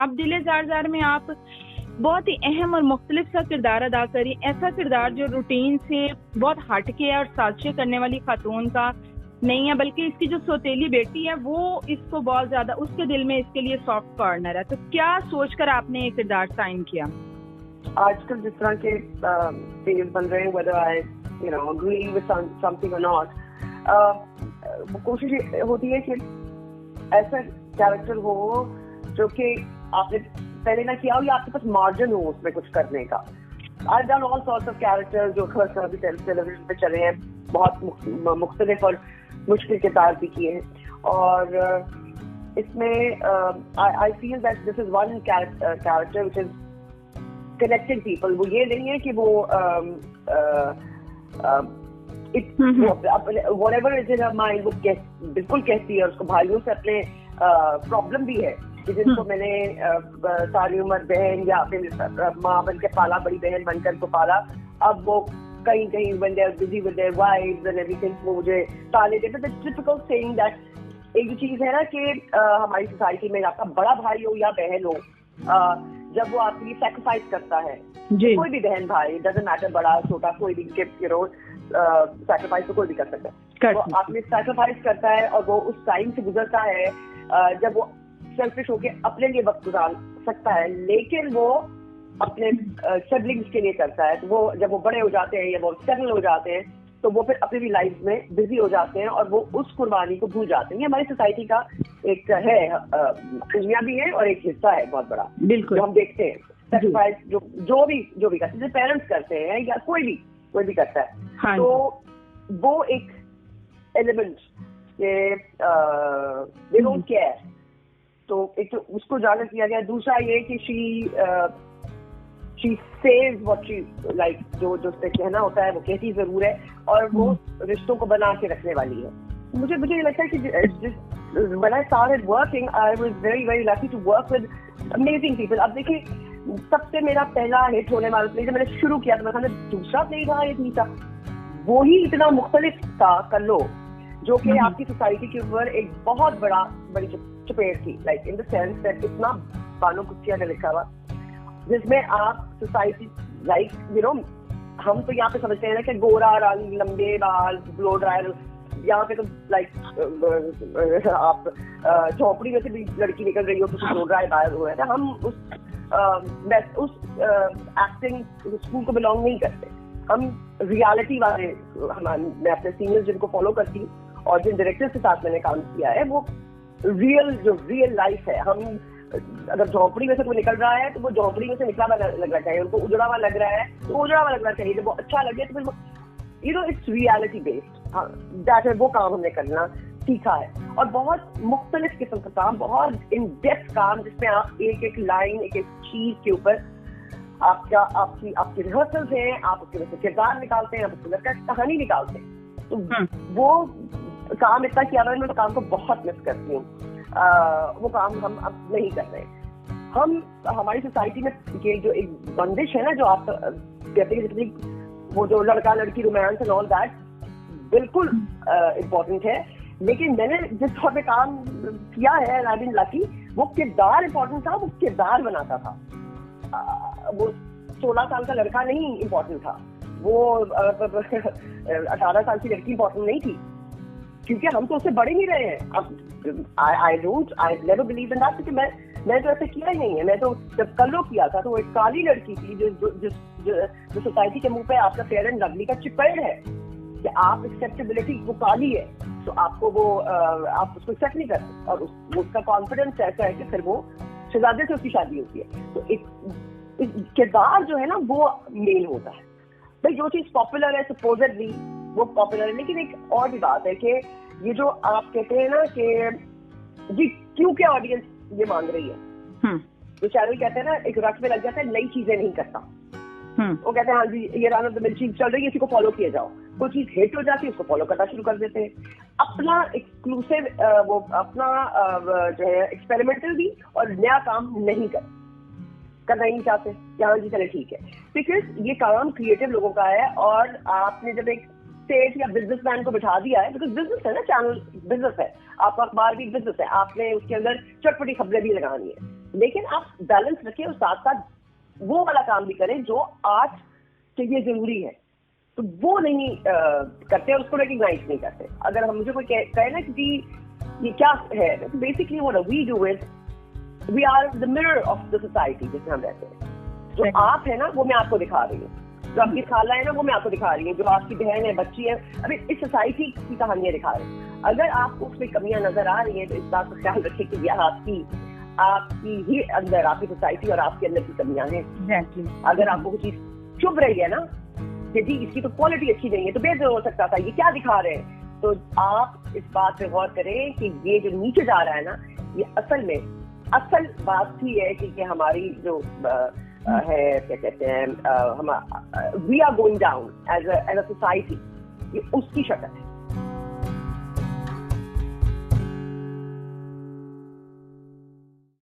अब दिले jar jar में आप बहुत ही अहम और मुख्तलिफ सा किरदार अदा करी, ऐसा किरदार जो रूटीन से बहुत हटके है और साजिशें करने वाली खातून का नहीं है, बल्कि इसकी जो सौतेली बेटी है वो इसको बहुत ज्यादा, उसके दिल में इसके लिए सॉफ्ट कॉर्नर है। तो क्या सोचकर आपने ये किरदार साइन किया? आजकल जिस तरह के सीरीज बन रहे हैं, whether I agree with something or not, कोशिश होती है कि ऐसा कैरेक्टर हो जो कि आपने पहले ना किया हो या आपके पास मार्जिन हो उसमें कुछ करने का। I've done all sorts of characters जो खैर अभी टेलीविजन पे चले हैं, बहुत मुख्तलिफ और मुश्किल किरदार भी किए हैं, और इसमें I feel that this is one character which is connecting people। वो ये नहीं है कि वो whatever is in her mind वो बिल्कुल कहती है, उसको भाइयों से अपने प्रॉब्लम भी है कि जिनको मैंने सारी उम्र बहन या फिर माँ बन के पाला, बड़ी बहन बनकर को पाला, अब वो कहीं कहीं when they are busy with their wives and everything वो मुझे ताले देते। The typical saying that एक जो चीज है ना कि हमारी सोसाइटी में आपका बड़ा भाई हो या बहन हो, जब वो आपके लिए सैक्रिफाइस करता है, कोई भी बहन भाई, डजंट मैटर बड़ा छोटा, कोई भी सैक्रिफाइस तो कोई भी कर सकता है, वो आपने सैक्रिफाइस करता है और वो उस टाइम से गुजरता है जब वो सेल्फिश होके अपने लिए वक्त गुजार सकता है, लेकिन वो अपने सिबलिंग्स के लिए करता है। तो वो जब वो बड़े हो जाते हैं या वो सेटल हो जाते हैं तो वो फिर अपनी भी लाइफ में बिजी हो जाते हैं और वो उस कुर्बानी को भूल जाते हैं। ये हमारी सोसाइटी का एक है, दुनिया भी है और एक हिस्सा है बहुत बड़ा, बिल्कुल, जो हम देखते हैं। सैक्रिफाइस जो भी करते हैं, पेरेंट्स करते हैं या कोई भी करता है। हाँ, तो वो एक एलिमेंट दे डोंट केयर, तो एक तो उसको उजागर किया गया। दूसरा ये कि she says what she like, जो उससे कहना होता है वो कहती जरूर है, और वो रिश्तों को बना के रखने वाली है। मुझे लगता है कि when I started working, I was very very lucky to work with amazing people। अब देखिए, सबसे मेरा पहला हिट होने वाला प्ले जब मैंने शुरू किया तो मैंने दूसरा प्ले था, ये तीसरा, वो ही इतना मुख्तलिफ था कर लो, जो कि आपकी सोसाइटी के ऊपर एक बहुत बड़ी चपेट थी, like in the sense that इतना बानो कुचिया ने लिखा हुआ, जिसमें आप सोसाइटी लाइक हम तो यहाँ पे समझते हैं ना कि गोरा रंग, लंबे बाल, ब्लो ड्रायर, यहाँ पे तो लाइक आप झोपड़ी में से भी लड़की निकल रही हो तो ब्लो ड्रायर बाहर हो रहा है। हम उस एक्टिंग स्कूल को बिलोंग नहीं करते, हम रियलिटी वाले, मैं अपने सीनियर्स जिनको फॉलो करती हूँ और जिन डायरेक्टर्स के साथ मैंने काम किया है, वो रियल लाइफ है। हम अगर झोपड़ी में से कोई निकल रहा है तो वो झोपड़ी में से निकला हुआ लगना चाहिए, उनको उजड़ा हुआ लग रहा है तो उजड़ा हुआ लगना चाहिए, जब वो अच्छा लगे तो फिर इट्स रियलिटी बेस्ड। हाँ, दैट है, वो काम हमने करना सीखा है, और बहुत मुख्तलिफ किस्म का काम, बहुत इन डेप्थ काम, जिसमें आप एक लाइन, एक चीज के ऊपर आपकी रिहर्सल्स हैं, आप उसके वजह से किरदार निकालते हैं, आप उसके वजह से कहानी निकालते हैं। तो वो काम इतना किया, मैं उस काम को बहुत मिस करती हूँ। वो काम हम अब नहीं कर रहे। हमारी सोसाइटी में ये जो एक बंदिश है ना, जो आप कहते हैं वो जो लड़का लड़की रोमांस एंड ऑल दैट, बिल्कुल इम्पोर्टेंट है, लेकिन मैंने जिस तौर पे काम किया है, आई बीन लकी, वो किरदार इम्पोर्टेंट था, वो किरदार बनाता था। वो 16 साल का लड़का नहीं इम्पोर्टेंट था, वो 18 साल की लड़की इम्पोर्टेंट नहीं थी, क्योंकि हम तो उससे बढ़ ही नहीं रहे हैं। अब I never believe in that, क्योंकि मैं तो ऐसे किया ही नहीं है। मैं तो जब कल्लो किया था तो वो एक काली लड़की थी जो सोसाइटी के मुंह पे आपका फेयर एंड लवली का चिपड़ है कि आप एक्सेप्टेबिलिटी, वो काली है तो आपको वो आप उसको एक्सेप्ट नहीं करते, और उसका कॉन्फिडेंस ऐसा है कि फिर वो शहजादे से उसकी शादी होती है। तो एक किरदार जो है ना, वो मेन होता है। भाई जो चीज पॉपुलर है सपोजेडली वो पॉपुलर है, लेकिन एक और भी बात है कि ये जो आप कहते हैं ना कि जी क्यों क्या ऑडियंस ये मांग रही है, जो चैनल कहते हैं ना, एक रट में लग जाता है, नई चीजें नहीं करता। वो कहते हैं हाँ जी ये रन ऑफ द मिल चीज चल रही है, इसी को फॉलो किया जाओ। कोई चीज हिट हो जाती है उसको फॉलो करना शुरू कर देते हैं, अपना एक्सक्लूसिव वो अपना जो है एक्सपेरिमेंटल भी और नया काम नहीं करना ही नहीं चाहते। हाँ जी चले ठीक है, बिकॉज ये काम क्रिएटिव लोगों का है, और आपने जब एक स्टेट या बिजनेसमैन को बिठा दिया है, बिकॉज बिजनेस है ना, चैनल बिजनेस है, आपका अखबार भी बिजनेस है, आपने उसके अंदर चटपटी खबरें भी लगानी है, लेकिन आप बैलेंस रखें और साथ साथ वो वाला काम भी करें जो आज के लिए जरूरी है, तो वो नहीं करते और उसको रिकग्नाइज नहीं करते। अगर हम मुझे कोई कहे ना कि ये क्या है, तो basically what we do is we are the mirror of the society जिसमें हम रहते हैं। जो आप है ना वो मैं आपको दिखा रही हूँ, जो आपकी खाला है ना वो मैं आपको दिखा रही हूँ, जो आपकी बहन है, बच्ची है, अभी इस सोसाइटी की कहानियां दिखा रही हूँ। अगर आपको उसमें कमियां नजर आ रही हैं तो इस बात का ख्याल रखें कि यह आपकी ही अंदर, आपकी सोसाइटी और आपके अंदर की कमियां हैं। अगर आपको कुछ चीज चुभ रही है ना कि जी इसकी तो क्वालिटी अच्छी नहीं है, तो बेहतर हो सकता था, ये क्या दिखा रहे हैं, तो आप इस बात पे गौर करें कि ये जो नीचे जा रहा है ना, ये असल बात ही है कि हमारी जो है क्या कहते हैं, हम we are going down as a society, ये उसकी शक्ल है।